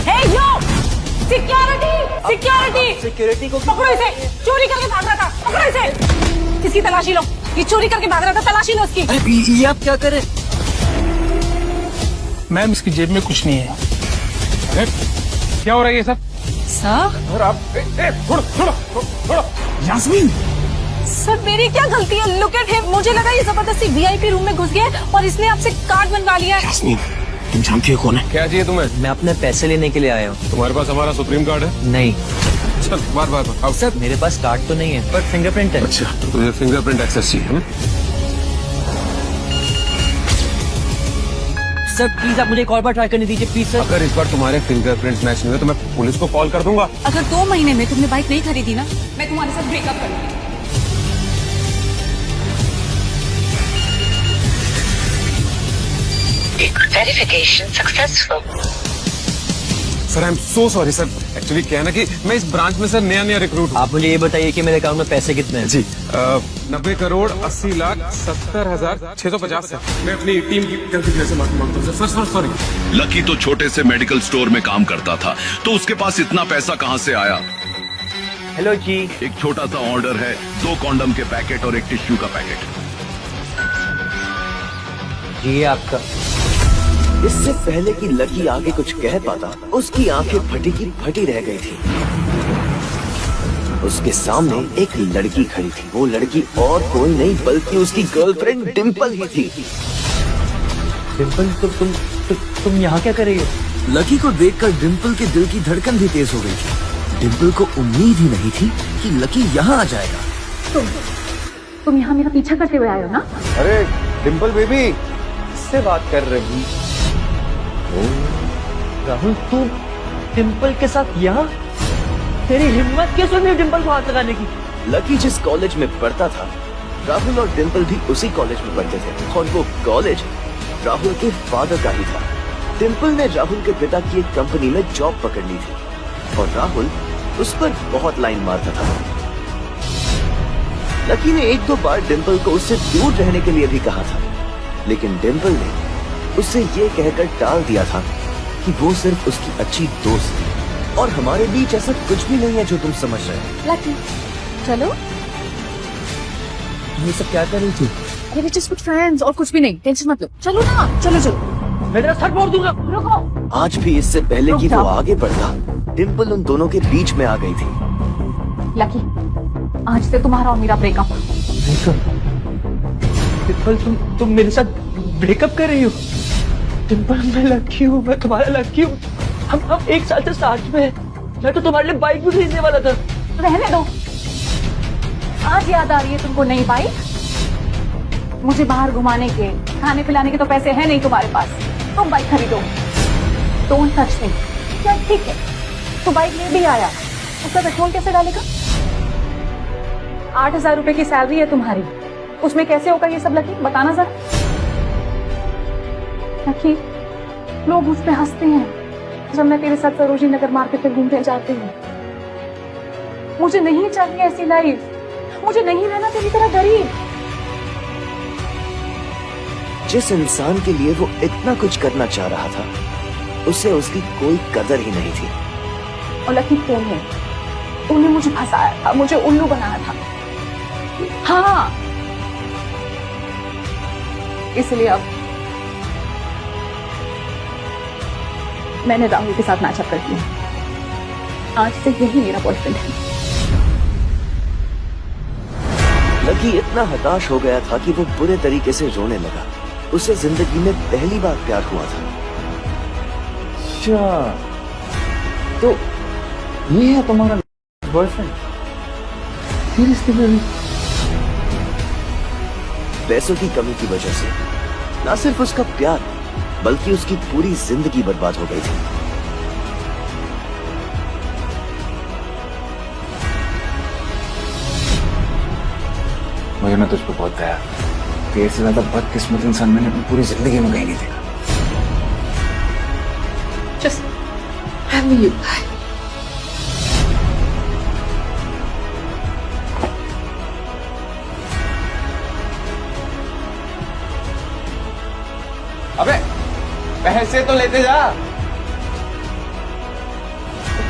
हे यो, security, security, security को पकड़ो इसे, चोरी करके भाग रहा था, पकड़ो इसे। इसकी तलाशी लो, ये चोरी करके भाग रहा था, तलाशी लो इसकी। अरे ये आप क्या करें? मैम इसकी जेब में कुछ नहीं है। अरे क्या हो रहा है ये सब? सर, सर आप थोड़ा यास्मीन, सर मेरी क्या गलती है? लुक एट हिम, मुझे लगा ये जबरदस्ती वीआईपी रूम में घुस गया और इसने आपसे कार्ड बनवा लिया है। यास्मीन तुम जानती हो कौन है? क्या चाहिए तुम्हें? मैं अपने पैसे लेने के लिए आया हूँ। तुम्हारे पास हमारा सुप्रीम कार्ड है? नहीं चल बार बार आओ। सर, मेरे पास कार्ड तो नहीं है पर फिंगरप्रिंट है। अच्छा तो तुझे फिंगरप्रिंट एक्सेस चाहिए? सर प्लीज आप मुझे एक और बार ट्राई करने दीजिए प्लीज सर। अगर इस बार तुम्हारे फिंगरप्रिंट मैच नहीं हुए तो मैं पुलिस को कॉल कर दूंगा। अगर 2 महीने में तुमने बाइक नहीं खरीदी ना, मैं तुम्हारे साथ ब्रेकअप करूंगी। Verification successful. Sir I am so sorry sir. Actually क्या है ना कि मैं इस ब्रांच में सर नया रिक्रूट हूँ। आप मुझे ये बताइए कि मेरे अकाउंट में पैसे कितने हैं? जी 90 करोड़ 80 लाख 70,650 सर। मैं अपनी टीम की गलती की वजह से माफी मांगता हूँ सर। सॉरी। लकी तो छोटे से मेडिकल स्टोर में काम करता था, तो उसके पास इतना पैसा कहां से आया? हेलो जी। एक छोटा सा ऑर्डर है, 2 कॉन्डम के पैकेट और एक टिश्यू का पैकेट। जी आपका। इससे पहले कि लकी आगे कुछ कह पाता, उसकी आंखें फटी की फटी रह गई थी। उसके सामने एक लड़की खड़ी थी। वो लड़की और कोई नहीं बल्कि उसकी गर्लफ्रेंड डिम्पल ही थी। डिम्पल तुम यहाँ क्या कर रही हो? लकी को देखकर डिम्पल के दिल की धड़कन भी तेज हो गई थी। डिम्पल को उम्मीद ही नहीं थी कि लकी यहाँ आ जाएगा। तुम यहाँ मेरा पीछा करते हुए आए हो ना? अरे डिम्पल बेबी, किससे बात कर रही? राहुल तू डिम्पल के साथ यहाँ? तेरी हिम्मत कैसे हुई डिम्पल को हाथ लगाने की? लकी जिस कॉलेज में पढ़ता था, राहुल और डिम्पल भी उसी कॉलेज में पढ़ते थे और वो कॉलेज राहुल के फादर का ही था। डिम्पल ने राहुल के पिता की एक कंपनी में जॉब पकड़ ली थी और राहुल उस पर बहुत लाइन मारता था। लकी ने 1-2 बार डिम्पल को उससे दूर रहने के लिए भी कहा था, लेकिन डिम्पल ने उससे ये कहकर टाल दिया था कि वो सिर्फ उसकी अच्छी दोस्त थी और हमारे बीच ऐसा कुछ भी नहीं है जो तुम समझ रहे हो। लकी, चलो। ये सब क्या कर रही थी? अरे just good friends और कुछ भी नहीं, टेंशन मत लो। चलो ना, चलो। मैं तेरा सर फोड़ दूंगा। रुको। आज भी इससे पहले कि वो आगे बढ़ता, डिम्पल उन दोनों के बीच में आ गई थी। लकी, आज से तुम्हारा और मेरा ब्रेकअप। डिम्पल तुम मेरे साथ ब्रेकअप कर रही हो? डिम्पल मैं लकी हूँ, मैं तुम्हारा लकी हूँ। हम 1 साल से साथ में हैं। मैं तो तुम्हारे लिए बाइक भी खरीदने वाला था। रहने दो। आज याद आ रही है तुमको नई बाइक? मुझे बाहर घुमाने के, खाने पिलाने के तो पैसे हैं नहीं तुम्हारे पास। तुम बाइक खरीदो। Don't touch me. क्या ठीक है, तो बाइक ले भी आया, उसका पेट्रोल कैसे डालेगा? 8,000 रुपए की सैलरी है तुम्हारी, उसमें कैसे होगा ये सब? लकी बताना जरा। लकी, लोग मुझ पे हंसते हैं जब मैं तेरे साथ सरोजिनी नगर मार्केट पे घूमने जाती हूँ। मुझे नहीं चाहिए ऐसी लाइफ, मुझे नहीं रहना तेरी तरह गरीब। जिस इंसान के लिए वो इतना कुछ करना चाह रहा था, उसे उसकी कोई कदर ही नहीं थी। और लकी तूने मुझे फंसाया था, मुझे उल्लू बनाया था। हाँ, इसलिए अब मैंने राहुल के साथ मैचअप कर दिया। आज से यही मेरा बॉयफ्रेंड है। लकी इतना हताश हो गया था कि वो बुरे तरीके से रोने लगा। उसे जिंदगी में पहली बार प्यार हुआ था। अच्छा, तो ये है तुम्हारा बॉयफ्रेंड? सीरियसली? पैसों की कमी की वजह से न सिर्फ उसका प्यार बल्कि उसकी पूरी जिंदगी बर्बाद हो गई थी। मुझे ना तुझ पे बहुत दया। तेरे से ज्यादा बदकिस्मत इंसान मैंने अपनी पूरी जिंदगी में कहीं नहीं देखा। Just have you. अबे पैसे तो लेते जा।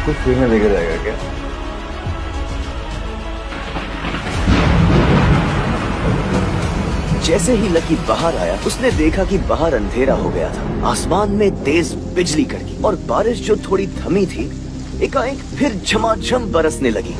कुछ फ्री में देकर जाएगा क्या? जैसे ही लकी बाहर आया उसने देखा कि बाहर अंधेरा हो गया था। आसमान में तेज बिजली कड़की और बारिश जो थोड़ी थमी थी एकाएक फिर झमाझम बरसने लगी।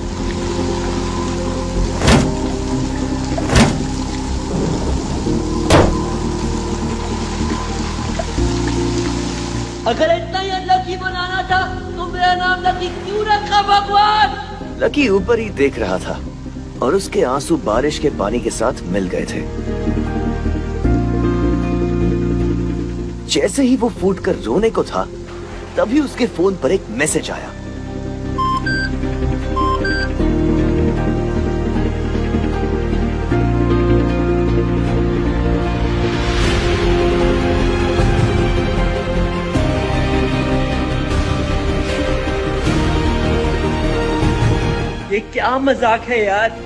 अगर इतना ही लकी बनाना था तो मेरा नाम लकी क्यों रखा भगवान? लकी ऊपर ही देख रहा था और उसके आंसू बारिश के पानी के साथ मिल गए थे। जैसे ही वो फूटकर रोने को था तभी उसके फोन पर एक मैसेज आया। ये क्या मजाक है यार?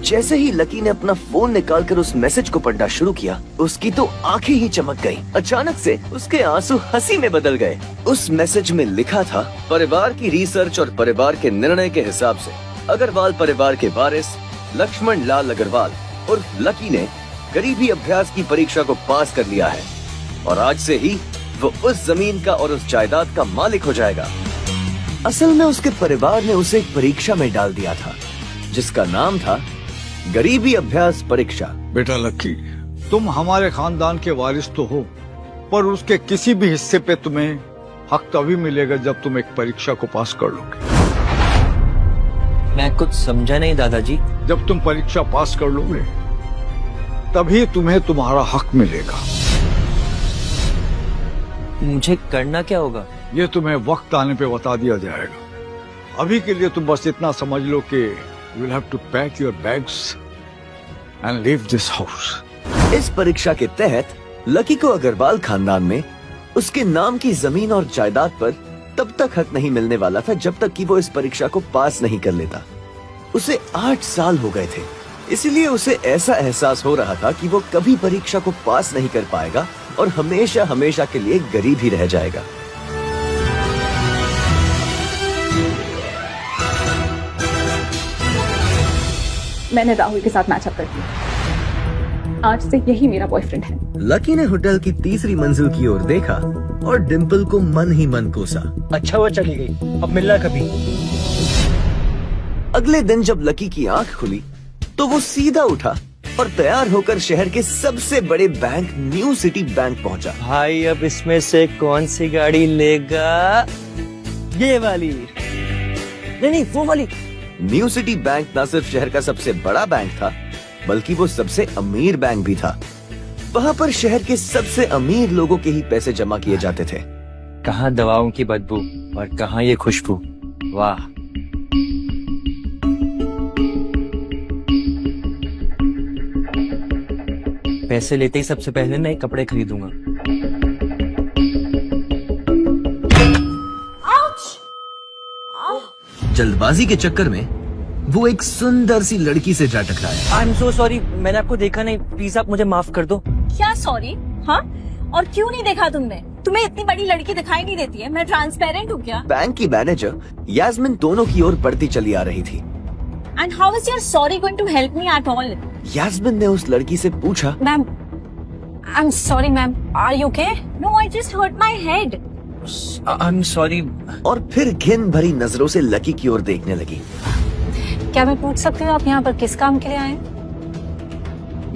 जैसे ही लकी ने अपना फोन निकालकर उस मैसेज को पढ़ना शुरू किया उसकी तो आंखें ही चमक गईं। अचानक से उसके आंसू हंसी में बदल गए। उस मैसेज में लिखा था, परिवार की रिसर्च और परिवार के निर्णय के हिसाब से अग्रवाल परिवार के वारिस लक्ष्मण लाल अग्रवाल और लकी ने गरीबी अभ्यास की परीक्षा को पास कर लिया है और आज से ही वो उस जमीन का और उस जायदाद का मालिक हो जाएगा। असल में उसके परिवार ने उसे एक परीक्षा में डाल दिया था जिसका नाम था गरीबी अभ्यास परीक्षा। बेटा लकी, तुम हमारे खानदान के वारिस तो हो, पर उसके किसी भी हिस्से पे तुम्हें हक तभी मिलेगा जब तुम एक परीक्षा को पास कर लोगे। मैं कुछ समझा नहीं दादाजी। जब तुम परीक्षा पास कर लोगे तभी तुम्हें तुम्हारा हक मिलेगा। मुझे करना क्या होगा? ये तुम्हें वक्त आने पे बता दिया जाएगा। अभी के लिए तुम बस इतना समझ लो कि you'll have to pack your bags and leave this house. इस परीक्षा के तहत लकी को अग्रवाल खानदान में उसके नाम की जमीन और जायदाद पर तब तक हक नहीं मिलने वाला था जब तक कि वो इस परीक्षा को पास नहीं कर लेता। उसे 8 साल हो गए थे, इसलिए उसे ऐसा एहसास हो रहा था कि वो कभी परीक्षा को पास नहीं कर पाएगा और हमेशा हमेशा के लिए गरीब ही रह जाएगा। मैंने राहुल के साथ मैचअप कर दिया। आज से यही मेरा बॉयफ्रेंड है। लकी ने होटल की तीसरी मंजिल की ओर देखा और डिम्पल को मन ही मन कोसा। अच्छा वो चली गई, अब मिलना कभी। अगले दिन जब लकी की आंख खुली तो वो सीधा उठा और तैयार होकर शहर के सबसे बड़े बैंक न्यू सिटी बैंक पहुंचा। भाई अब इसमें से कौन सी गाड़ी लेगा? ये वाली? नहीं वो वाली। न्यू सिटी बैंक न सिर्फ शहर का सबसे बड़ा बैंक था बल्कि वो सबसे अमीर बैंक भी था। वहाँ पर शहर के सबसे अमीर लोगों के ही पैसे जमा किए जाते थे। कहाँ दवाओं की बदबू और कहाँ ये खुशबू। वाह। पैसे लेते ही सबसे पहले नए कपड़े खरीदूंगा। जल्दबाजी के चक्कर में वो एक सुंदर सी लड़की से जा टकराया। आई एम सो सॉरी, मैंने आपको देखा नहीं, प्लीज आप मुझे माफ कर दो। क्या सॉरी? हाँ, और क्यों नहीं देखा तुमने? तुम्हें इतनी बड़ी लड़की दिखाई नहीं देती है? मैं ट्रांसपेरेंट हूँ क्या? बैंक की मैनेजर यास्मिन दोनों की ओर बढ़ती चली आ रही थी। And how is your sorry going to help me at all? Yasmin ने उस लड़की से पूछा, ma'am, I am sorry ma'am, are you okay? No, I just hurt my head. I am sorry. और फिर घिन भरी नजरों से लकी की ओर देखने लगी। क्या मैं पूछ सकती हूँ आप यहाँ पर किस काम के लिए आए हैं?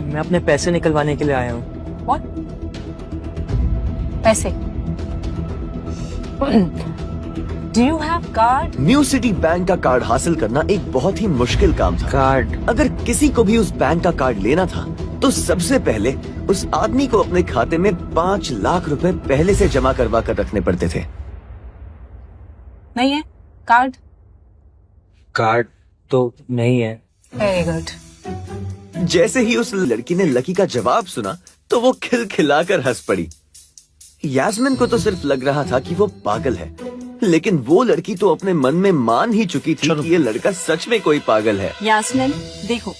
मैं अपने पैसे निकलवाने के लिए आया हूँ। What? पैसे? Do you have card? New city bank का कार्ड हासिल करना एक बहुत ही मुश्किल काम था। कार्ड? अगर किसी को भी उस बैंक का कार्ड लेना था तो सबसे पहले उस आदमी को अपने खाते में 5 लाख रुपए पहले से जमा करवा कर रखने पड़ते थे। नहीं है कार्ड? कार्ड तो नहीं है। Very good. जैसे ही उस लड़की ने लकी का जवाब सुना तो वो खिलखिलाकर हंस पड़ी। यास्मिन को तो सिर्फ लग रहा था कि वो पागल है, लेकिन वो लड़की तो अपने मन में मान ही चुकी थी कि ये लड़का सच में कोई पागल है। यास्मिन देखो,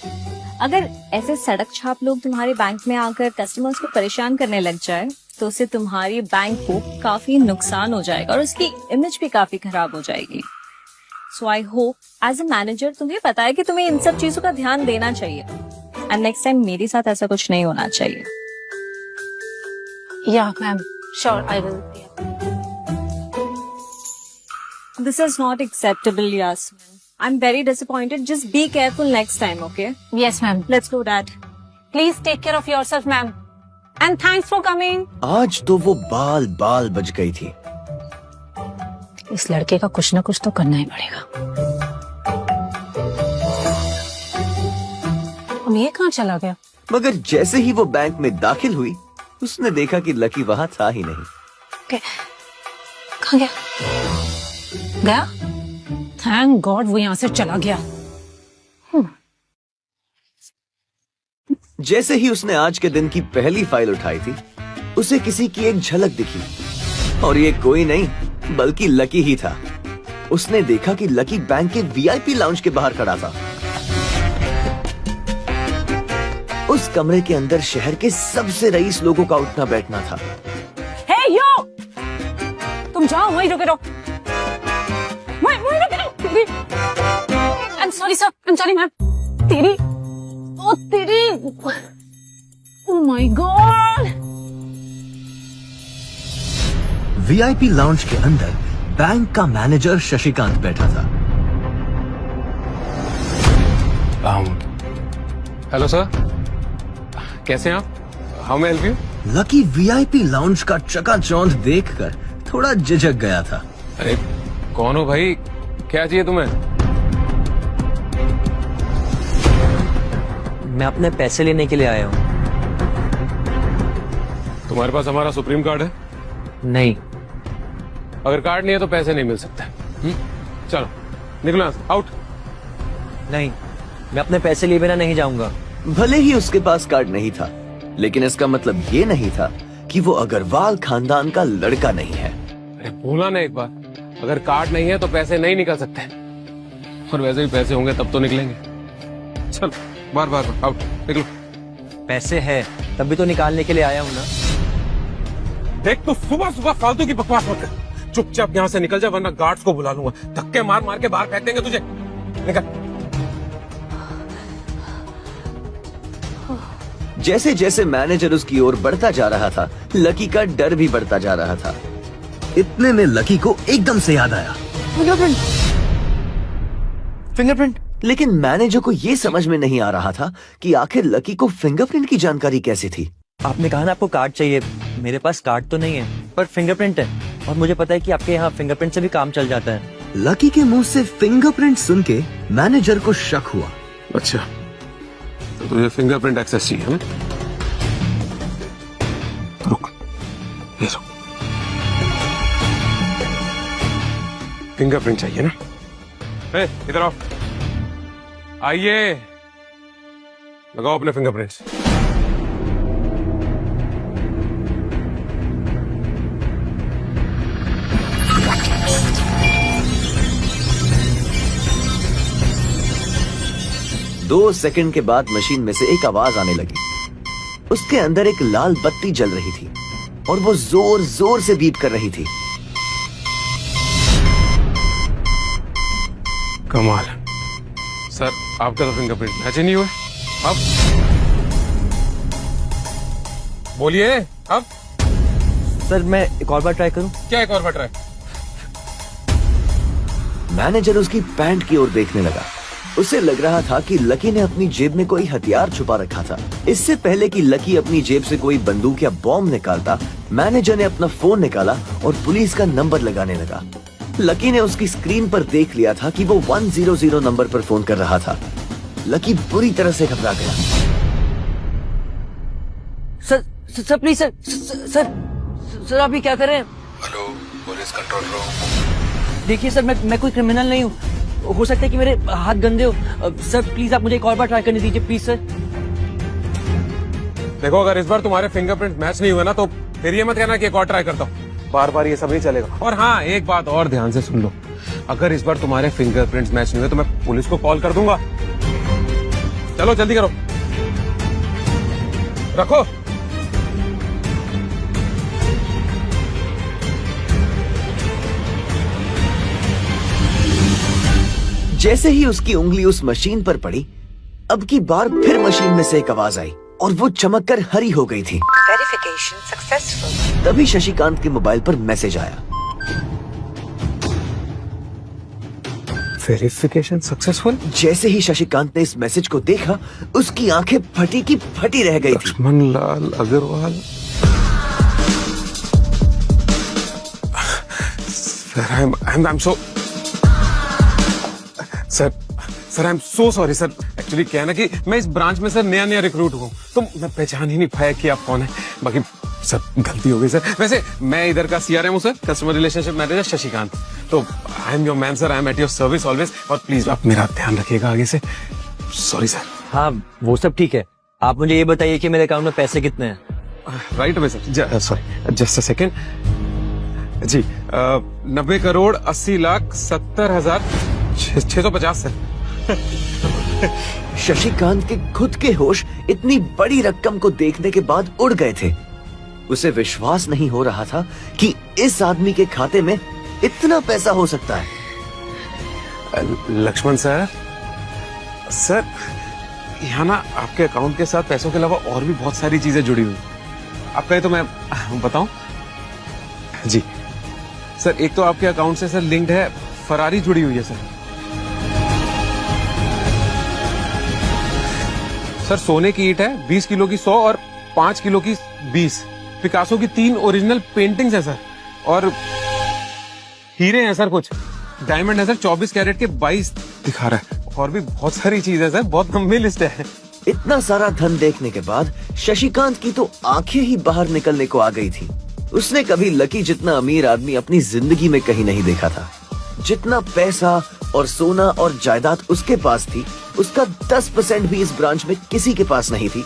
अगर ऐसे सड़क छाप लोग तुम्हारे बैंक में आकर कस्टमर्स को परेशान करने लग जाए तो उससे तुम्हारी बैंक को काफी नुकसान हो जाएगा और उसकी इमेज भी काफी खराब हो जाएगी। So I hope as a manager तुम्हें पता है कि तुम्हें इन सब चीजों का ध्यान देना चाहिए एंड नेक्स्ट टाइम मेरे साथ ऐसा कुछ नहीं होना चाहिए। या ma'am, sure I will. This is not acceptable, Yasmin. I'm very disappointed. Just be careful next time, okay? Yes ma'am, Let's go, Dad. Please take care of yourself ma'am, and thanks for coming. आज तो वो बाल बाल बच गई थी। इस लड़के का कुछ ना कुछ तो करना ही पड़ेगा। अब ये कहाँ चला गया? मगर जैसे ही वो बैंक में दाखिल हुई, उसने देखा कि लकी वहां था ही नहीं। कहाँ गया? गया? थैंक गॉड वो यहाँ से चला गया। जैसे ही उसने आज के दिन की पहली फाइल उठाई थी, उसे किसी की एक झलक दिखी और ये कोई नहीं बल्कि लकी ही था। उसने देखा कि लकी बैंक के वीआईपी लाउंज के बाहर खड़ा था। उस कमरे के अंदर शहर के सबसे रईस लोगों का उठना बैठना था। हे यो, तुम जाओ, वहीं रुके रहो। I'm sorry sir, I'm sorry ma'am. तेरी, ओ तेरी, oh my god! VIP lounge के अंदर बैंक का मैनेजर शशिकांत बैठा था। हेलो सर, कैसे हैं आप? How may help you? Lucky VIP lounge का चकाचौंध देखकर थोड़ा झिझक गया था। अरे कौन हो भाई, क्या चाहिए तुम्हें? मैं अपने पैसे लेने के लिए आया हूँ। तुम्हारे पास हमारा सुप्रीम कार्ड है? नहीं। अगर कार्ड नहीं है तो पैसे नहीं मिल सकते। चलो निकलो यहाँ से, आउट। नहीं, मैं अपने पैसे लिए बिना नहीं जाऊंगा। भले ही उसके पास कार्ड नहीं था, लेकिन इसका मतलब ये नहीं था कि वो अग्रवाल खानदान का लड़का नहीं है। अरे बोला ना एक बार, अगर कार्ड नहीं है तो पैसे नहीं निकल सकते, और वैसे भी पैसे होंगे तब तो निकलेंगे। चलो बार बार आउट, निकलो। पैसे है तभी तो निकालने के लिए आया हूँ ना। देख तो सुबह सुबह फालतू की बकवास मत कर, चुपचाप यहाँ से निकल जा वरना गार्ड्स को बुला लूंगा, धक्के मार मार के बाहर फेंक देंगे तुझे। निकल। जैसे जैसे मैनेजर उसकी ओर बढ़ता जा रहा था, लकी का डर भी बढ़ता जा रहा था। इतने में लकी को एकदम से याद आया, फिंगरप्रिंट। लेकिन मैनेजर को ये समझ में नहीं आ रहा था कि आखिर लकी को फिंगरप्रिंट की जानकारी कैसे थी। आपने कहा ना आपको कार्ड चाहिए, मेरे पास कार्ड तो नहीं है पर फिंगरप्रिंट है, और मुझे पता है कि आपके यहाँ फिंगरप्रिंट से भी काम चल जाता है। लकी के मुंह से फिंगरप्रिंट सुन के मैनेजर को शक हुआ। अच्छा तो तुझे फिंगरप्रिंट एक्सेस चाहिए ना? रुक, ये रुक। फिंगरप्रिंट चाहिए ना? ए, इधर आओ, आइए, लगाओ अपने फिंगरप्रिंट्स। दो सेकंड के बाद मशीन में से एक आवाज आने लगी। उसके अंदर एक लाल बत्ती जल रही थी और वो जोर जोर से बीप कर रही थी। कमाल। सर आपका तो फिंगरप्रिंट मैच ही नहीं हुआ। अब बोलिए, अब सर मैं एक और बार ट्राई करूं? क्या एक और बार ट्राई? मैनेजर उसकी पैंट की ओर देखने लगा। उसे लग रहा था कि लकी ने अपनी जेब में कोई हथियार छुपा रखा था। इससे पहले कि लकी अपनी जेब से कोई बंदूक या बॉम्ब निकालता, मैनेजर ने अपना फोन निकाला और पुलिस का नंबर लगाने लगा। लकी ने उसकी स्क्रीन पर देख लिया था कि वो 100 नंबर पर फोन कर रहा था। लकी बुरी तरह से घबरा गया। सर प्लीज सर आप ये क्या कर रहे हैं? Hello, police control room. देखिए सर, मैं कोई क्रिमिनल नहीं हूँ, हो सकता है कि मेरे हाथ गंदे हो। सर प्लीज आप मुझे एक और बार ट्राई करने दीजिए प्लीज सर। देखो अगर इस बार तुम्हारे फिंगरप्रिंट मैच नहीं हुए ना तो फिर ये मत कहना कि एक और ट्राई करता हूँ। बार बार ये सब नहीं चलेगा। और हाँ, एक बात और ध्यान से सुन लो, अगर इस बार तुम्हारे फिंगरप्रिंट्स मैच नहीं हुए तो मैं पुलिस को कॉल कर दूंगा। चलो जल्दी करो। रखो। जैसे ही उसकी उंगली उस मशीन पर पड़ी, अब की बार फिर मशीन में से एक आवाज आई और वो चमककर हरी हो गई थी। Verification successful. तभी शशिकांत के मोबाइल पर मैसेज आया। Verification successful. जैसे ही शशिकांत ने इस मैसेज को देखा, उसकी आंखें फटी की फटी रह गई थी। Laxman Lal Agarwal. Sir I'm so sir I am so sorry sir. Actually क्या है ना कि मैं इस ब्रांच में सर नया रिक्रूट हूँ, तो मैं पहचान ही नहीं पाया कि आप कौन है। बाकी सर गलती हो गई सर। वैसे मैं इधर का CRM हूँ सर, कस्टमर रिलेशनशिप मैनेजर शशिकांत। तो I am your man sir, I am at your service always. और प्लीज आप मेरा ध्यान रखिएगा आगे से। Sorry sir. हाँ वो सब ठीक है, आप मुझे ये बताइए कि मेरे अकाउंट में पैसे कितने हैं? Right away sir. Sorry just a second जी। 90,80,70,650 सर। शशिकांत के खुद के होश इतनी बड़ी रकम को देखने के बाद उड़ गए थे। उसे विश्वास नहीं हो रहा था कि इस आदमी के खाते में इतना पैसा हो सकता है। लक्ष्मण सर, सर यहाँ ना आपके अकाउंट के साथ पैसों के अलावा और भी बहुत सारी चीजें जुड़ी हुई। आप कहे तो मैं बताऊं? जी सर, एक तो आपके अकाउंट से सर लिंक्ड है फरारी जुड़ी हुई है सर। सर सोने की ईंट है 20 किलो की 100 और 5 किलो की 20। पिकासो की 3 ओरिजिनल पेंटिंग्स है सर। और हीरे हैं सर, कुछ डायमंड है सर 24 कैरेट के 22 दिखा रहा है। और भी बहुत सारी चीजें सर, बहुत लंबी लिस्ट है। इतना सारा धन देखने के बाद शशिकांत की तो आंखें ही बाहर निकलने को आ गई थी। उसने कभी लकी जितना अमीर आदमी अपनी जिंदगी में कहीं नहीं देखा था। जितना पैसा और सोना और जायदाद उसके पास थी, उसका 10% भी इस ब्रांच में किसी के पास नहीं थी।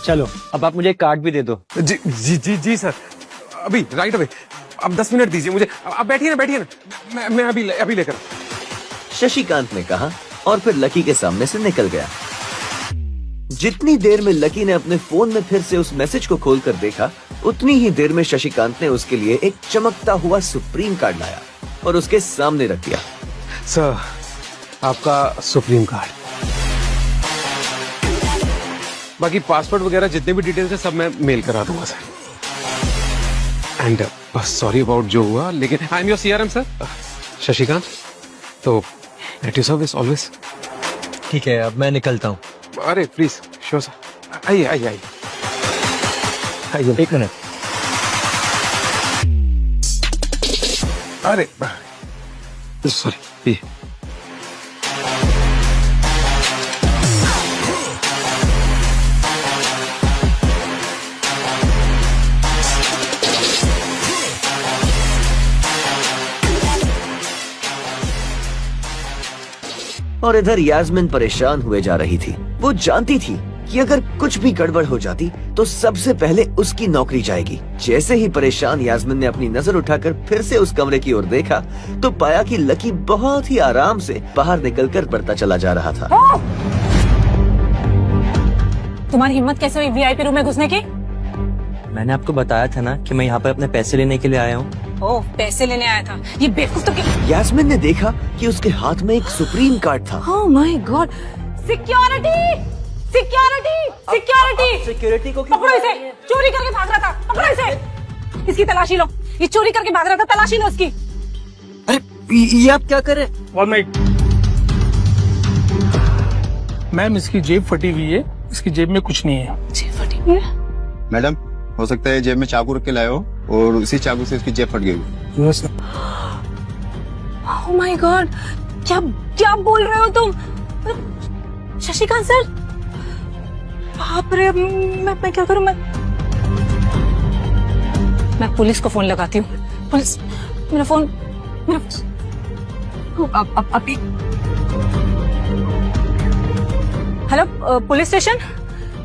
चलो अब आप मुझे एक कार्ड भी दे दो। जी जी जी जी सर, अभी राइट अवे। अब 10 मिनट दीजिए मुझे। आप बैठिए ना, मैं अभी लेकर। शशिकांत ने कहा और फिर लकी के सामने से निकल गया। जितनी देर में लकी ने अपने फोन में फिर से उस मैसेज को खोलकर देखा, उतनी ही देर में शशिकांत ने उसके लिए एक चमकता हुआ सुप्रीम कार्ड लाया और उसके सामने रख दिया। सर आपका सुप्रीम कार्ड, बाकी पासवर्ड वगैरह जितने भी डिटेल्स है सब मैं मेल करा दूंगा सर। एंड सॉरी अबाउट जो हुआ, लेकिन आई am your CRM sir Shashikant, तो एट योर सर्विस ऑलवेज। ठीक है, अब मैं निकलता हूँ। अरे प्लीज श्योर सर, आइए। एक मिनट। अरे सॉरी। और इधर यास्मिन परेशान हुए जा रही थी। वो जानती थी कि अगर कुछ भी गड़बड़ हो जाती तो सबसे पहले उसकी नौकरी जाएगी। जैसे ही परेशान यास्मिन ने अपनी नजर उठाकर फिर से उस कमरे की ओर देखा, तो पाया कि लकी बहुत ही आराम से बाहर निकलकर बढ़ता चला जा रहा था। तुम्हारी हिम्मत कैसे हुई VIP रूम में घुसने की? मैंने आपको बताया था ना कि मैं यहाँ पर अपने पैसे लेने के लिए आया हूँ। ओह, पैसे लेने आया था। ये बेवकूफ तो यास्मिन ने देखा कि उसके हाथ में एक सुप्रीम कार्ड था। Oh my God! सिक्योरिटी को पकड़ो इसे। चोरी करके भाग रहा था, पकड़ो इसे। इसकी तलाशी लो। ये चोरी करके भाग रहा था, तलाशी लो इसकी। अरे ये आप क्या कर रहे हैं? मैम इसकी जेब फटी हुई है, इसकी जेब में कुछ नहीं है। जेब फटी हुई है? मैडम हो सकता है जेब में चाकू रख के लाए हो और उसी चाकू से इसकी जेब फट गई। Oh my God! क्या बोल रहे हो तुम? शशिकांत सर, बाप रे, मैं क्या करूं? मैं पुलिस को फोन लगाती हूँ। पुलिस, मेरा फोन अभी। हेलो पुलिस स्टेशन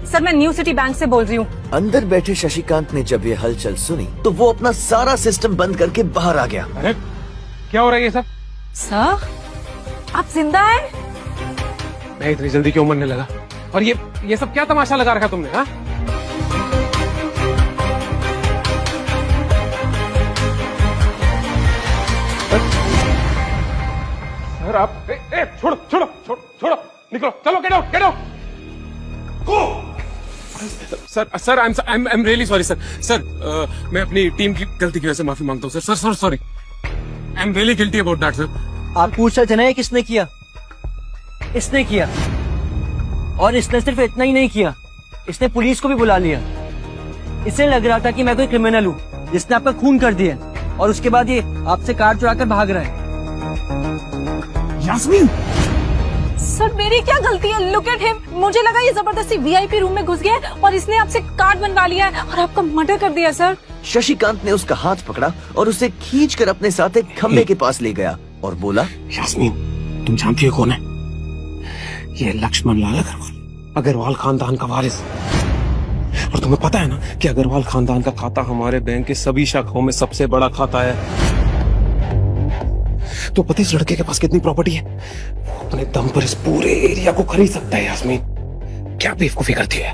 सर, मैं न्यू सिटी बैंक से बोल रही हूँ। अंदर बैठे शशिकांत ने जब ये हलचल सुनी तो वो अपना सारा सिस्टम बंद करके बाहर आ गया। अरे क्या हो रहा है ये सब? सर आप जिंदा हैं? मैं इतनी जल्दी क्यों मरने लगा? और ये सब क्या तमाशा लगा रखा तुमने? हाँ सर आप छोड़ो छोड़ो छोड़ो छोड़ो निकलो चलो get out go sir I am really sorry sir मैं अपनी टीम की गलती की वजह से माफी मांगता हूँ sir sorry I am really guilty about that sir. आप पूछ रहे थे ना किसने किया? इसने किया, और इसने सिर्फ इतना ही नहीं किया, इसने पुलिस को भी बुला लिया। इसे लग रहा था कि मैं कोई क्रिमिनल हूँ जिसने आपका खून कर दिया, और उसके बाद ये आपसे कार चुरा कर भाग रहा है। यास्मीन सर मेरी क्या गलती है? लुक एट हिम, मुझे लगा ये जबरदस्ती वीआईपी रूम में घुस गया है और इसने आपसे कार्ड बनवा लिया है और आपका मर्डर कर दिया सर। शशिकांत ने उसका हाथ पकड़ा और उसे खींचकर अपने साथ एक खंबे के पास ले गया और बोला, यास्मीन तुम जानती हो कौन है? ये लक्ष्मण लाल अग्रवाल खानदान का वारिस। और तुम्हें पता है ना कि अग्रवाल खानदान का खाता हमारे बैंक के सभी शाखाओं में सबसे बड़ा खाता है। तो पता इस लड़के के पास कितनी प्रॉपर्टी है? वो अपने दम पर इस पूरे एरिया को खरीद सकता है। यास्मीन क्या बेवकूफी करती है?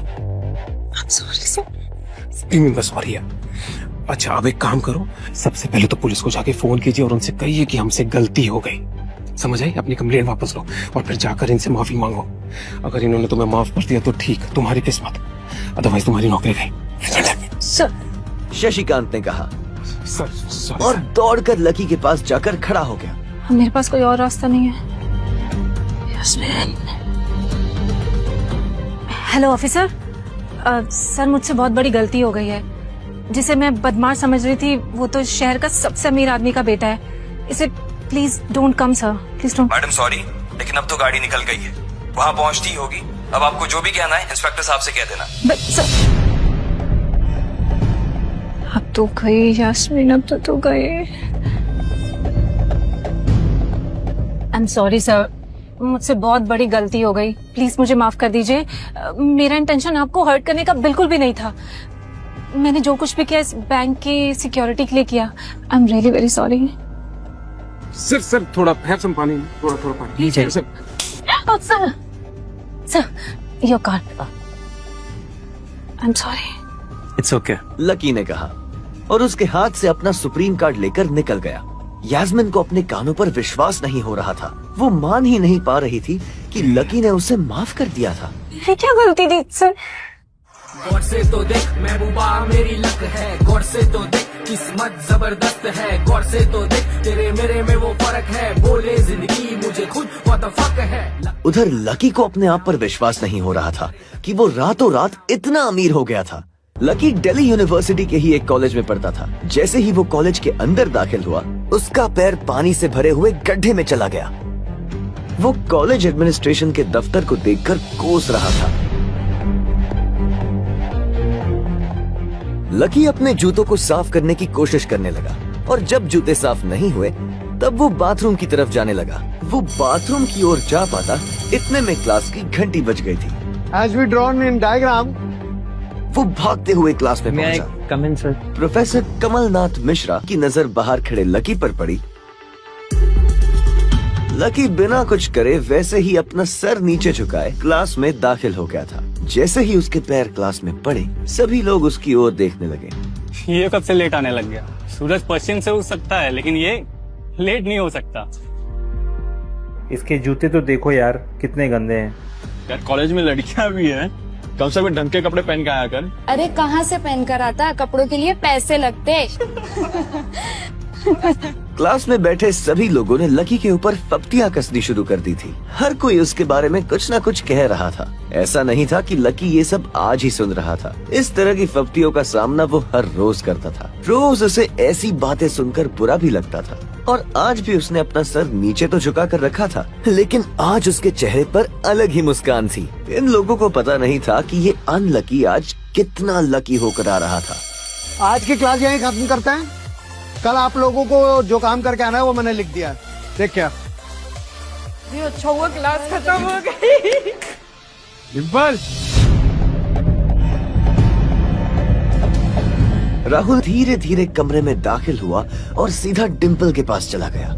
सॉरी है। अच्छा अब एक काम करो, सबसे पहले तो पुलिस को जाके फोन कीजिए और उनसे कहिए कि हमसे गलती हो गई। समझ आई? अपनी कंप्लेंट वापस लो और फिर जाकर इनसे माफी मांगो। अगर इन्होंने तुम्हें माफ कर दिया तो ठीक, तुम्हारी किस्मत, अदरवाइज तुम्हारी नौकरी गई। सर शशिकांत ने कहा सर और दौड़कर लकी के पास जाकर खड़ा हो गया। मेरे पास कोई और रास्ता नहीं है। हेलो ऑफिसर, सर मुझसे बहुत बड़ी गलती हो गई है। जिसे मैं बदमाश समझ रही थी वो तो शहर का सबसे अमीर आदमी का बेटा है। इसे please don't come sir, please don't. Madam sorry, लेकिन अब तो गाड़ी निकल गई है, वहाँ पहुँचती होगी। अब आपको जो भी कहना है इंस्पेक्टर साहब से कह देना। अब तो गई यास्मीन, अब तो गए। आई एम सॉरी सर, मुझसे बहुत बड़ी गलती हो गई, प्लीज मुझे माफ कर दीजिए। मेरा इंटेंशन आपको हर्ट करने का बिल्कुल भी नहीं था। मैंने जो कुछ भी किया इस बैंक की सिक्योरिटी के लिए किया। I am really very sorry. Sir थोड़ा हैव सम पानी, थोड़ा पानी please sir. Sir your card. I am sorry. It's okay. Lucky ने कहा और उसके हाथ से अपना सुप्रीम कार्ड लेकर निकल गया। यास्मीन को अपने कानों पर विश्वास नहीं हो रहा था। वो मान ही नहीं पा रही थी कि लकी ने उसे माफ कर दिया था। मेरी क्या गलती थी सर? गौर से तो देख महबूबा मेरी लक है, गौर से तो देख किस्मत जबरदस्त है, गौर से तो देख तेरे मेरे में वो फर्क है, बोले जिंदगी मुझे खुद व्हाट द फक है। उधर लकी को अपने आप पर विश्वास नहीं हो रहा था कि वो रातों रात इतना अमीर हो गया था। लकी दिल्ली यूनिवर्सिटी के ही एक कॉलेज में पढ़ता था। जैसे ही वो कॉलेज के अंदर दाखिल हुआ, उसका पैर पानी से भरे हुए गड्ढे में चला गया। वो कॉलेज एडमिनिस्ट्रेशन के दफ्तर को देखकर कोस रहा था। लकी अपने जूतों को साफ करने की कोशिश करने लगा और जब जूते साफ नहीं हुए तब वो बाथरूम की तरफ जाने लगा। वो बाथरूम की ओर जा पाता इतने में क्लास की घंटी बज गई थी। As we drawn in diagram, वो भागते हुए क्लास में पहुंचा। कम इन सर। प्रोफेसर कमलनाथ मिश्रा की नजर बाहर खड़े लकी पर पड़ी। लकी बिना कुछ करे वैसे ही अपना सर नीचे झुकाए क्लास में दाखिल हो गया था। जैसे ही उसके पैर क्लास में पड़े, सभी लोग उसकी ओर देखने लगे। ये कब से लेट आने लग गया? सूरज पश्चिम से उग सकता है लेकिन ये लेट नहीं हो सकता। इसके जूते तो देखो यार कितने गंदे हैं। यार कॉलेज में लड़कियां भी हैं, कम से कम ढंग के कपड़े पहन के आया कर। अरे कहाँ से पहन कर आता, कपड़ों के लिए पैसे लगते। क्लास में बैठे सभी लोगों ने लकी के ऊपर फप्तियां कसनी शुरू कर दी थी। हर कोई उसके बारे में कुछ न कुछ कह रहा था। ऐसा नहीं था कि लकी ये सब आज ही सुन रहा था। इस तरह की फप्तियों का सामना वो हर रोज करता था। रोज उसे ऐसी बातें सुनकर बुरा भी लगता था और आज भी उसने अपना सर नीचे तो झुका कर रखा था, लेकिन आज उसके चेहरे पर अलग ही मुस्कान थी। इन लोगों को पता नहीं था कि ये अनलकी आज कितना लकी होकर आ रहा था। आज की क्लास यहीं खत्म करते हैं। कल आप लोगों को जो काम करके आना है वो मैंने लिख दिया। देख क्या अच्छा हुआ क्लास खत्म हो गई। डिम्पल। राहुल धीरे धीरे कमरे में दाखिल हुआ और सीधा डिम्पल के पास चला गया।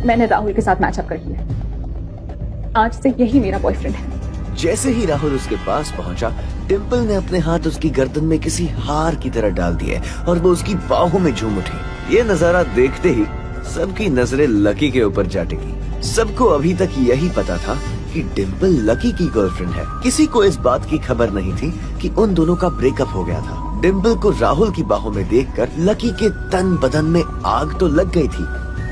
मैंने राहुल के साथ मैचअप कर लिया। आज से यही मेरा बॉयफ्रेंड है। जैसे ही राहुल उसके पास पहुंचा, डिम्पल ने अपने हाथ उसकी गर्दन में किसी हार की तरह डाल दिए और वो उसकी बाहों में झूम उठी। ये नजारा देखते ही सबकी नजरें लकी के ऊपर जा टिकी। सबको अभी तक यही पता था कि डिम्पल लकी की गर्लफ्रेंड है। किसी को इस बात की खबर नहीं थी कि उन दोनों का ब्रेकअप हो गया था। डिम्पल को राहुल की बाहों में देखकर लकी के तन बदन में आग तो लग गई थी,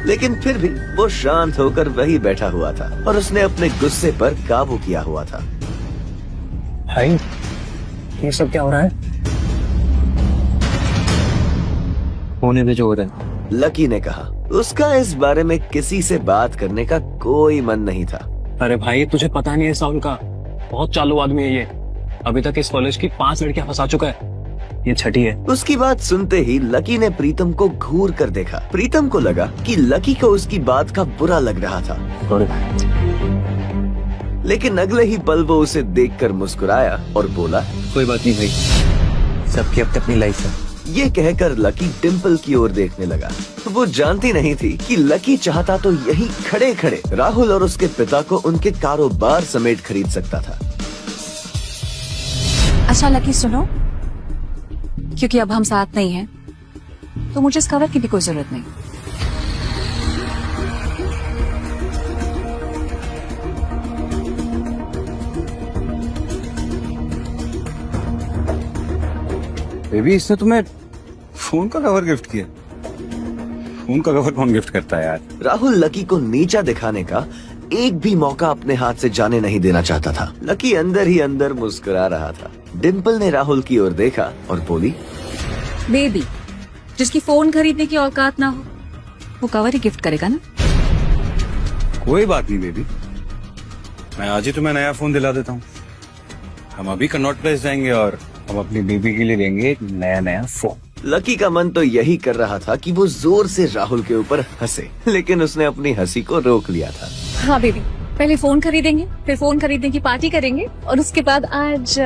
लेकिन फिर भी वो शांत होकर वही बैठा हुआ था और उसने अपने गुस्से पर काबू किया हुआ था। भाई, ये सब क्या हो रहा है? होने दे जो हो रहा है। लकी ने कहा। उसका इस बारे में किसी से बात करने का कोई मन नहीं था। अरे भाई, तुझे पता नहीं है साहुल का, बहुत चालू आदमी है ये। अभी तक इस कॉलेज की 5 लड़कियां फंसा चुका है, ये छठी है। उसकी बात सुनते ही लकी ने प्रीतम को घूर कर देखा। प्रीतम को लगा कि लकी को उसकी बात का बुरा लग रहा था, लेकिन अगले ही पल वो उसे देखकर मुस्कुराया और बोला, कोई बात नहीं भाई, सबकी अपनी लाइफ है। ये कहकर लकी डिम्पल की ओर देखने लगा। वो जानती नहीं थी कि लकी चाहता तो यही खड़े खड़े राहुल और उसके पिता को उनके कारोबार समेत खरीद सकता था। अच्छा लकी सुनो, क्योंकि अब हम साथ नहीं हैं, तो मुझे इस कवर की भी कोई जरूरत नहीं। बेबी, इसने तुम्हें फोन का कवर गिफ्ट किया? फोन का कवर कौन गिफ्ट करता है यार? राहुल लकी को नीचा दिखाने का एक भी मौका अपने हाथ से जाने नहीं देना चाहता था। लकी अंदर ही अंदर मुस्कुरा रहा था। डिम्पल ने राहुल की ओर देखा और बोली, बेबी, जिसकी फोन खरीदने की औकात ना हो, वो कवर ही गिफ्ट करेगा ना? कोई बात नहीं बेबी, मैं आज ही तुम्हें नया फोन दिला देता हूँ। हम अभी कनॉट प्लेस जाएंगे और हम अपनी बेबी के लिए लेंगे एक नया फोन। लकी का मन तो यही कर रहा था कि वो जोर से राहुल के ऊपर हंसे, लेकिन उसने अपनी हंसी को रोक लिया था। हाँ बेबी, पहले फोन खरीदेंगे, फिर फोन खरीदने की पार्टी करेंगे, और उसके बाद आज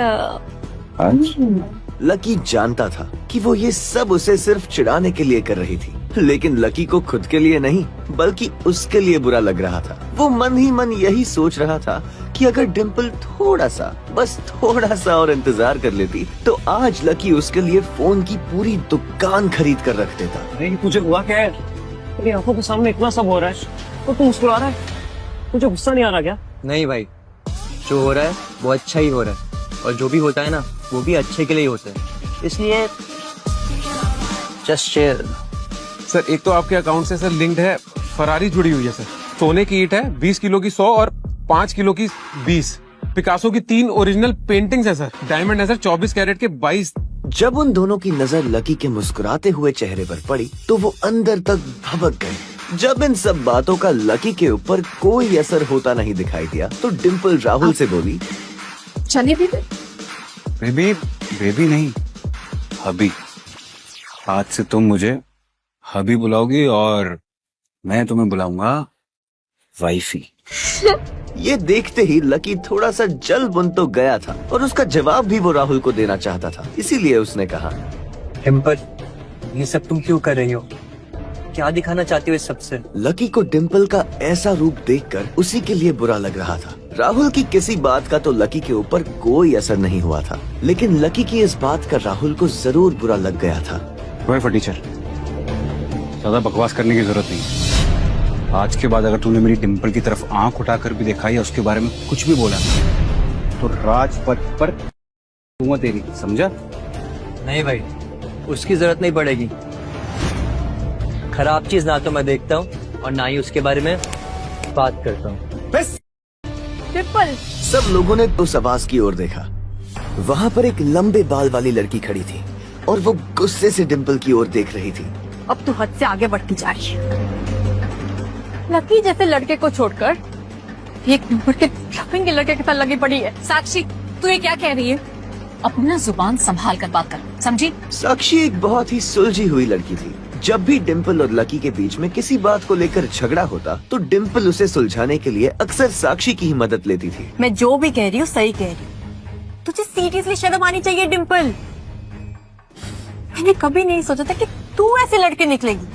लकी जानता था कि वो ये सब उसे सिर्फ चिढ़ाने के लिए कर रही थी, लेकिन लकी को खुद के लिए नहीं बल्कि उसके लिए बुरा लग रहा था। वो मन ही मन यही सोच रहा था कि अगर डिम्पल थोड़ा सा, बस थोड़ा सा और इंतजार कर लेती तो आज लकी उसके लिए फोन की पूरी दुकान खरीद कर रख देता। अरे तुझे हुआ क्या है? तेरी आंखों के सामने इतना सब हो रहा है तो तू मुस्कुरा रहा है, तुझे गुस्सा नहीं आ रहा क्या? नहीं भाई, जो हो रहा है वो अच्छा ही हो रहा है, और जो भी होता है ना वो भी अच्छे के लिए ही होता है, इसलिए जस्ट शेयर। सर, एक तो आपके अकाउंट से सर लिंक्ड है फरारी जुड़ी हुई है सर। सोने की ईंट है 20 किलो की 100 और 5 किलो की 20। पिकासो की 3 ओरिजिनल पेंटिंग्स है सर। डायमंड है सर 24 कैरेट के 22। जब उन दोनों की नजर लकी के मुस्कुराते हुए चेहरे पर पड़ी तो वो अंदर तक भभक गए। जब इन सब बातों का लकी के ऊपर कोई असर होता नहीं दिखाई दिया तो डिम्पल राहुल से बोली, चलिए बेबी, बेबी नहीं, हबी। आज से तुम मुझे हबी बुलाओगी और मैं तुम्हें बुलाऊंगा वाइफी। ये देखते ही लकी थोड़ा सा जल बुन तो गया था और उसका जवाब भी वो राहुल को देना चाहता था, इसीलिए उसने कहा, डिम्पल, ये सब तुम क्यों कर रही हो? क्या दिखाना चाहती हो इस सबसे? लकी को डिम्पल का ऐसा रूप देखकर उसी के लिए बुरा लग रहा था। राहुल की किसी बात का तो लकी के ऊपर कोई असर नहीं हुआ था, लेकिन लकी की इस बात का राहुल को जरूर बुरा लग गया था। वही फटीचर, ज्यादा बकवास करने की जरूरत नहीं। आज के बाद अगर तूने मेरी डिम्पल की तरफ आंख उठाकर भी देखा या उसके बारे में कुछ भी बोला तो राजपथ पर दूंगा तेरी, समझा? नहीं भाई, उसकी जरूरत नहीं पड़ेगी। खराब चीज ना तो मैं देखता हूँ और ना ही उसके बारे में बात करता हूँ। बस डिम्पल। सब लोगों ने उस आवाज की ओर देखा। वहाँ पर एक लंबे बाल वाली लड़की खड़ी थी और वो गुस्से से डिम्पल की ओर देख रही थी। अब तू हद से आगे बढ़ती जा रही है। लकी जैसे लड़के को छोड़कर एक नंबर के शॉपिंग के लड़के के साथ लगी पड़ी है। साक्षी, तू ये क्या कह रही है? अपना जुबान संभाल कर बात कर, समझी? साक्षी एक बहुत ही सुलझी हुई लड़की थी। जब भी डिम्पल और लकी के बीच में किसी बात को लेकर झगड़ा होता तो डिम्पल उसे सुलझाने के लिए अक्सर साक्षी की ही मदद लेती थी। मैं जो भी कह रही हूँ सही कह रही हूँ। तुझे सीरियसली शर्म आनी चाहिए डिम्पल। मैंने कभी नहीं सोचा था कि तू ऐसे लड़के निकलेगी।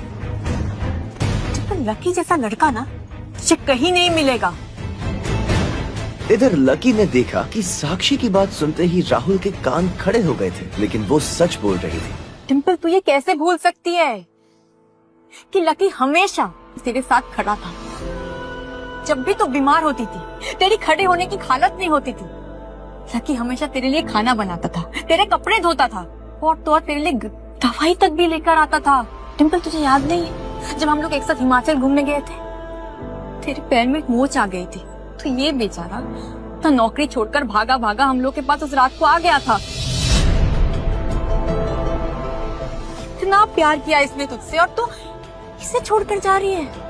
डिम्पल, लकी जैसा लड़का ना तुझे कहीं नहीं मिलेगा। इधर लकी ने देखा कि साक्षी की बात सुनते ही राहुल के कान खड़े हो गए थे, लेकिन वो सच बोल रही थी। डिम्पल, तू ये कैसे भूल सकती है कि लकी हमेशा तेरे साथ खड़ा था। जब भी तू बीमार होती थी, तेरी खड़े होने की हालत नहीं होती थी, लकी हमेशा तेरे लिए खाना बनाता था, तेरे कपड़े धोता था और तो और तेरे लिए दवाई तक भी लेकर आता था। डिम्पल, तुझे याद नहीं है जब हम लोग एक साथ हिमाचल घूमने गए थे, तेरे पैर में एक मोच आ गई थी, तो ये बेचारा तो नौकरी छोड़कर भागा भागा हम लोग के पास उस रात को आ गया था। इतना प्यार किया इसने तुझसे और तू इसे छोड़कर जा रही है।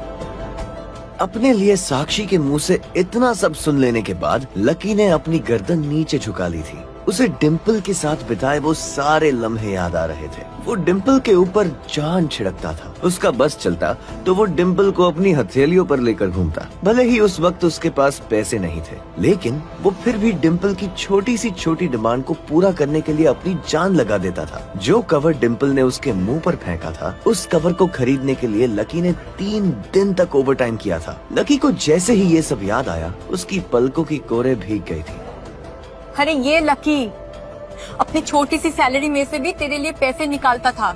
अपने लिए साक्षी के मुंह से इतना सब सुन लेने के बाद लकी ने अपनी गर्दन नीचे झुका ली थी। उसे डिम्पल के साथ बिताए वो सारे लम्हे याद आ रहे थे। वो डिम्पल के ऊपर जान छिड़कता था। उसका बस चलता तो वो डिम्पल को अपनी हथेलियों पर लेकर घूमता। भले ही उस वक्त उसके पास पैसे नहीं थे, लेकिन वो फिर भी डिम्पल की छोटी सी छोटी डिमांड को पूरा करने के लिए अपनी जान लगा देता था। जो कवर डिम्पल ने उसके मुंह पर फेंका था, उस कवर को खरीदने के लिए लकी ने 3 दिन तक ओवरटाइम किया था। लकी को जैसे ही ये सब याद आया, उसकी पलकों की कोरे भीग गई थी। अरे ये लकी अपनी छोटी सी सैलरी में से भी तेरे लिए पैसे निकालता था,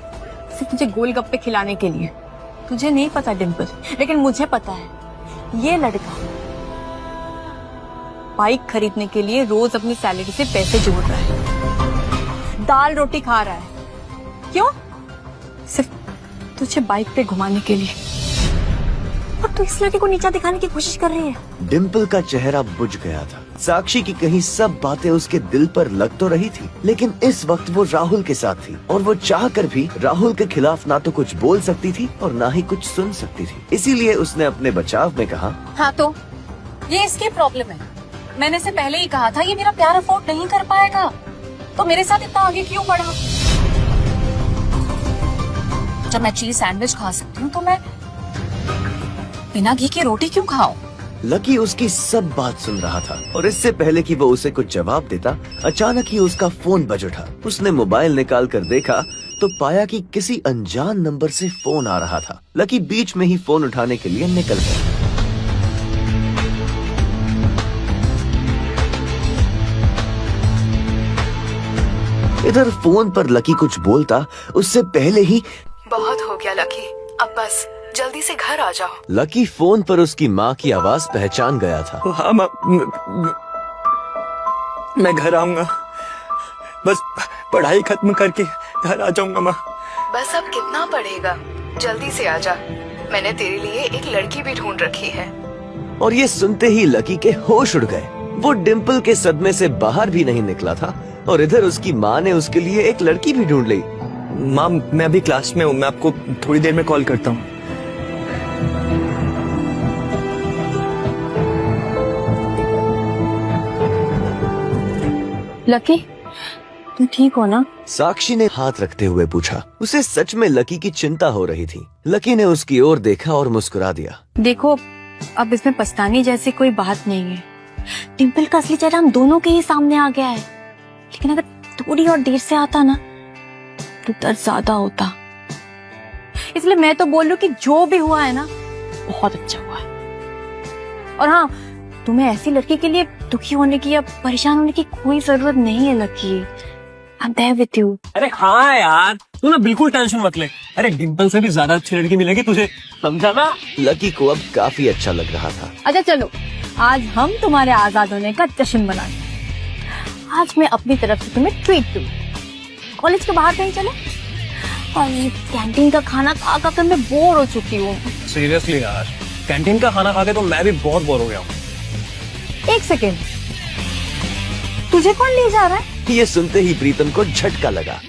सिर्फ तुझे गोलगप्पे खिलाने के लिए। तुझे नहीं पता डिम्पल, लेकिन मुझे पता है। ये लड़का बाइक खरीदने के लिए रोज अपनी सैलरी से पैसे जोड़ रहा है, दाल रोटी खा रहा है। क्यों? सिर्फ तुझे बाइक पे घुमाने के लिए। और तू इस लड़के को नीचा दिखाने की कोशिश कर रही है। डिम्पल का चेहरा बुझ गया था। साक्षी की कहीं सब बातें उसके दिल पर लग तो रही थी, लेकिन इस वक्त वो राहुल के साथ थी और वो चाहकर भी राहुल के खिलाफ ना तो कुछ बोल सकती थी और ना ही कुछ सुन सकती थी। इसीलिए उसने अपने बचाव में कहा, हाँ तो ये इसकी प्रॉब्लम है। मैंने इसे पहले ही कहा था ये मेरा प्यार अफोर्ड नहीं कर पाएगा, तो मेरे साथ इतना आगे क्यों बढ़ा? जब मैं चीज सैंडविच खा सकती हूँ तो मैं बिना घी की रोटी क्यों खाऊं? लकी उसकी सब बात सुन रहा था और इससे पहले कि वो उसे कुछ जवाब देता, अचानक ही उसका फोन बज उठा। उसने मोबाइल निकाल कर देखा तो पाया कि किसी अनजान नंबर से फोन आ रहा था। लकी बीच में ही फोन उठाने के लिए निकल गया। इधर फोन पर लकी कुछ बोलता उससे पहले ही, बहुत हो गया लकी, अब बस जल्दी से घर आ जाओ। लकी फोन पर उसकी माँ की आवाज पहचान गया था। हाँ मैं घर आऊंगा, बस पढ़ाई खत्म करके घर आ जाऊंगा माँ। बस अब कितना पढ़ेगा, जल्दी से आ जा। मैंने तेरे लिए एक लड़की भी ढूंढ रखी है। और ये सुनते ही लकी के होश उड़ गए। वो डिम्पल के सदमे से बाहर भी नहीं निकला था और इधर उसकी माँ ने उसके लिए एक लड़की भी ढूंढ ली। माँ मैं अभी क्लास में हूँ, मैं आपको थोड़ी देर में कॉल करता हूँ। लकी, तुम ठीक हो ना? साक्षी ने हाथ रखते हुए पूछा। उसे सच में लकी की चिंता हो रही थी। लकी ने उसकी ओर देखा और मुस्कुरा दिया। देखो, अब इसमें पछताने जैसी कोई बात नहीं है। डिम्पल का असली चेहरा हम दोनों के ही सामने आ गया है, लेकिन अगर थोड़ी और देर से आता ना तो दर्द ज्यादा होता। इसलिए मैं तो बोल रही हूँ कि जो भी हुआ है ना, बहुत अच्छा हुआ है। और हाँ, तुम्हें ऐसी लड़की के लिए दुखी होने की या परेशान होने की कोई जरूरत नहीं है lucky. I'm there with you। अरे हाँ यार, तू ना बिल्कुल टेंशन मत ले। अरे डिम्पल से भी ज्यादा अच्छी लड़की मिलेगी तुझे, समझा ना? लकी को अब काफी अच्छा लग रहा था। अच्छा चलो, आज हम तुम्हारे आजाद होने का जश्न मनाएं। आज मैं अपनी तरफ से तुम्हें ट्रीट दूँ। कॉलेज के बाहर कहीं चले? और ये कैंटीन का खाना खा कर मैं बोर हो चुकी हूँ। सीरियसली यार, कैंटीन का खाना खा के तो मैं भी बहुत बोर हो गया हूँ। एक सेकेंड, तुझे कौन ले जा रहा है? ये सुनते ही प्रीतम को झटका लगा।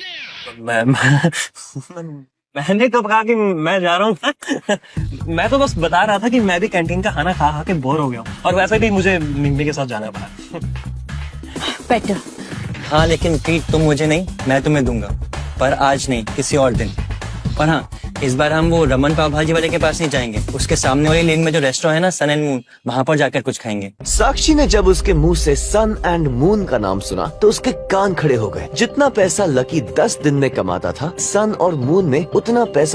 मैंने कब कहा कि मैं जा रहा हूँ? मैं तो बस बता रहा था कि मैं भी कैंटीन का खाना खा खा के बोर हो गया हूँ और वैसे भी मुझे मिम्मी के साथ जाना पड़ा। बेटर। हाँ लेकिन ट्रीट तुम मुझे नहीं, मैं तुम्हें दूंगा, पर आज नहीं, किसी और दिन। और हाँ, इस बार हम वो रमन पाव भाजी वाले के पास नहीं जाएंगे, उसके सामने वाली लेन में जो रेस्टोरेंट है ना, सन एंड मून, वहाँ पर जाकर कुछ खाएंगे। साक्षी ने जब उसके मुंह से सन एंड मून का नाम सुना तो उसके कान खड़े हो गए। जितना पैसा लकी 10 दिन में कमाता था, सन और मून में उतना पैसा